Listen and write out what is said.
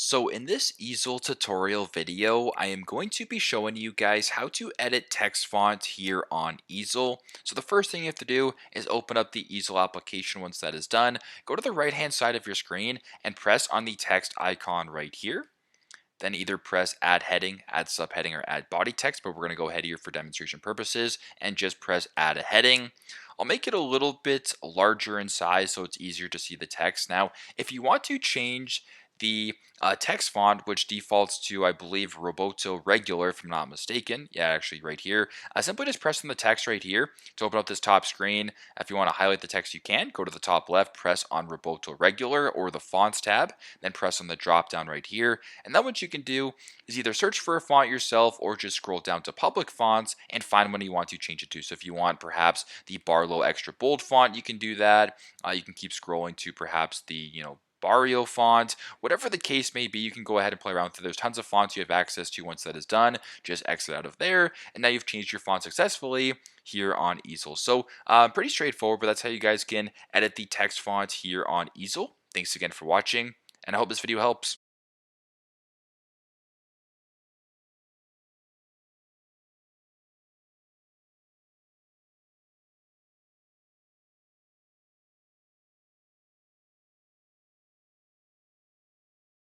So in this easel tutorial video, I am going to be showing you guys how to edit text font here on Easel. So the first thing you have to do is open up the Easel application. Once that is done, go to the right hand side of your screen and press on the text icon right here. Then either press add heading, add subheading, or add body text, but we're going to go ahead here for demonstration purposes and just press add a heading. I'll make it a little bit larger in size so it's easier to see the text. Now, if you want to change the text font, which defaults to, I believe, Roboto Regular, if I'm not mistaken. Yeah, actually, right here. Simply just press on the text right here to open up this top screen. If you want to highlight the text, you can. Go to the top left, press on Roboto Regular or the Fonts tab, then press on the drop down right here. And then what you can do is either search for a font yourself or just scroll down to public fonts and find one you want to change it to. So if you want perhaps the Barlow extra bold font, you can do that. You can keep scrolling to perhaps the, Barrio font, whatever the case may be, you can go ahead and play around with it. There's tons of fonts you have access to. Once that is done, just exit out of there, and now you've changed your font successfully here on Easel. So pretty straightforward, but that's how you guys can edit the text font here on Easel. Thanks again for watching, and I hope this video helps.